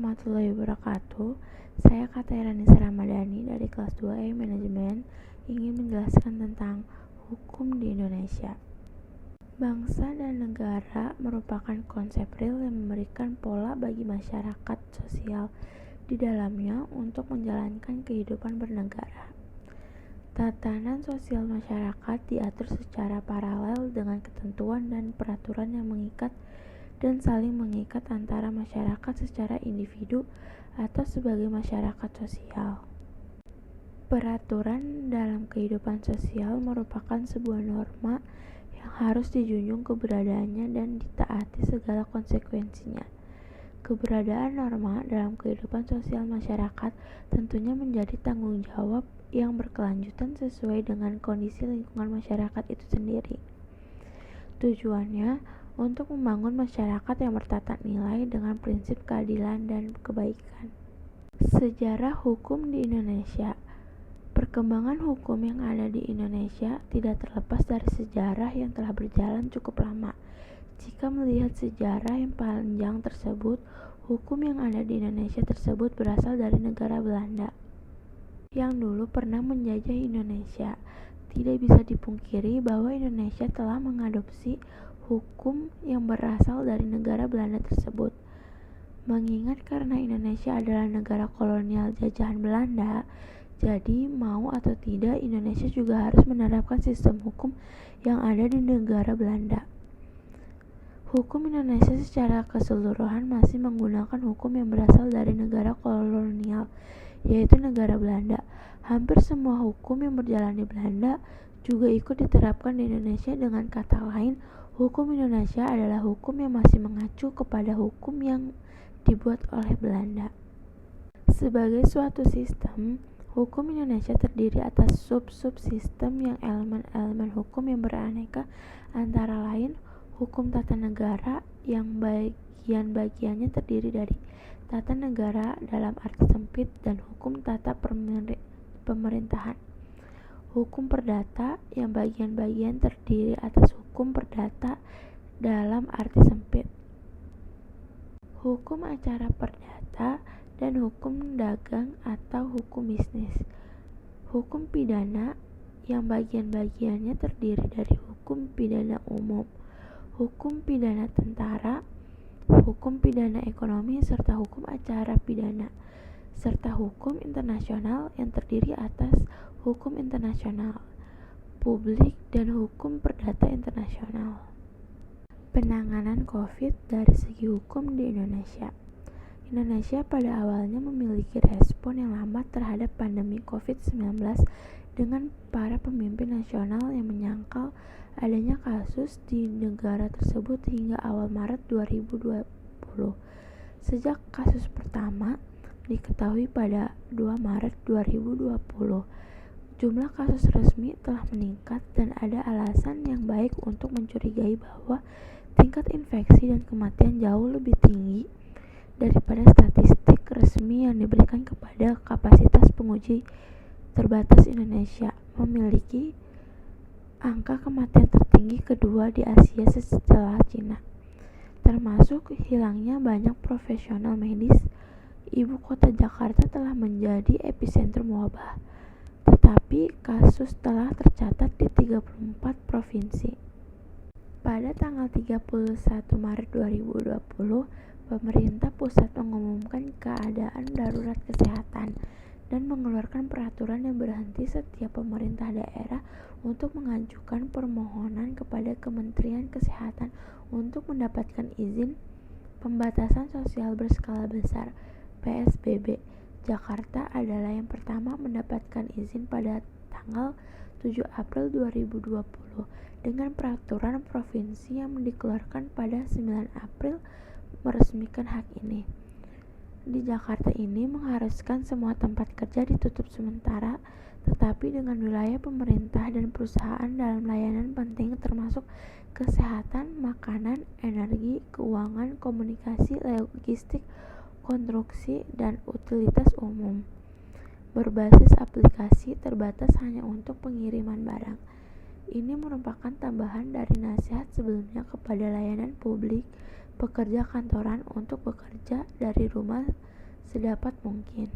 warahmatullahi wabarakatuh. Saya Kataira Nisa Ramadhani dari kelas 2E Manajemen ingin menjelaskan tentang hukum di Indonesia. Bangsa dan negara merupakan konsep real yang memberikan pola bagi masyarakat sosial di dalamnya untuk menjalankan kehidupan bernegara. Tatanan sosial masyarakat diatur secara paralel dengan ketentuan dan peraturan yang mengikat dan saling mengikat antara masyarakat secara individu atau sebagai masyarakat sosial. Peraturan dalam kehidupan sosial merupakan sebuah norma yang harus dijunjung keberadaannya dan ditaati segala konsekuensinya. Keberadaan norma dalam kehidupan sosial masyarakat tentunya menjadi tanggung jawab yang berkelanjutan sesuai dengan kondisi lingkungan masyarakat itu sendiri. Tujuannya untuk membangun masyarakat yang bertata nilai dengan prinsip keadilan dan kebaikan. Sejarah hukum di Indonesia. Perkembangan hukum yang ada di Indonesia tidak terlepas dari sejarah yang telah berjalan cukup lama. Jika melihat sejarah yang panjang tersebut, hukum yang ada di Indonesia tersebut berasal dari negara Belanda yang dulu pernah menjajah Indonesia. Tidak bisa dipungkiri bahwa Indonesia telah mengadopsi hukum yang berasal dari negara Belanda tersebut. Mengingat karena Indonesia adalah negara kolonial jajahan Belanda, jadi mau atau tidak Indonesia juga harus menerapkan sistem hukum yang ada di negara Belanda. Hukum Indonesia secara keseluruhan masih menggunakan hukum yang berasal dari negara kolonial, yaitu negara Belanda. Hampir semua hukum yang berjalan di Belanda juga ikut diterapkan di Indonesia. Dengan kata lain, hukum Indonesia adalah hukum yang masih mengacu kepada hukum yang dibuat oleh Belanda. Sebagai suatu sistem, hukum Indonesia terdiri atas sub-sistem yang elemen-elemen hukum yang beraneka, antara lain hukum tata negara yang bagian-bagiannya terdiri dari tata negara dalam arti sempit dan hukum tata pemerintahan. Hukum perdata yang bagian-bagian terdiri atas hukum perdata dalam arti sempit. Hukum acara perdata dan hukum dagang atau hukum bisnis. Hukum pidana yang bagian-bagiannya terdiri dari hukum pidana umum, hukum pidana tentara, hukum pidana ekonomi serta hukum acara pidana, serta hukum internasional yang terdiri atas hukum internasional, publik, dan hukum perdata internasional. Penanganan COVID dari segi hukum di Indonesia. Indonesia pada awalnya memiliki respon yang lambat terhadap pandemi COVID-19 dengan para pemimpin nasional yang menyangkal adanya kasus di negara tersebut hingga awal Maret 2020. Sejak kasus pertama diketahui pada 2 Maret 2020, jumlah kasus resmi telah meningkat dan ada alasan yang baik untuk mencurigai bahwa tingkat infeksi dan kematian jauh lebih tinggi daripada statistik resmi yang diberikan kepada kapasitas penguji terbatas. Indonesia memiliki angka kematian tertinggi kedua di Asia setelah Cina, termasuk hilangnya banyak profesional medis. Ibu kota Jakarta telah menjadi epicentrum wabah, tetapi kasus telah tercatat di 34 provinsi. Pada tanggal 31 Maret 2020, pemerintah pusat mengumumkan keadaan darurat kesehatan dan mengeluarkan peraturan yang berhenti setiap pemerintah daerah untuk mengajukan permohonan kepada Kementerian Kesehatan untuk mendapatkan izin pembatasan sosial berskala besar (PSBB). Jakarta adalah yang pertama mendapatkan izin pada tanggal 7 April 2020 dengan peraturan provinsi yang dikeluarkan pada 9 April meresmikan hak ini. Di Jakarta ini mengharuskan semua tempat kerja ditutup sementara, tetapi dengan wilayah pemerintah dan perusahaan dalam layanan penting termasuk kesehatan, makanan, energi, keuangan, komunikasi, logistik, konstruksi, dan utilitas umum berbasis aplikasi terbatas hanya untuk pengiriman barang. Ini merupakan tambahan dari nasihat sebelumnya kepada layanan publik pekerja kantoran untuk bekerja dari rumah sedapat mungkin.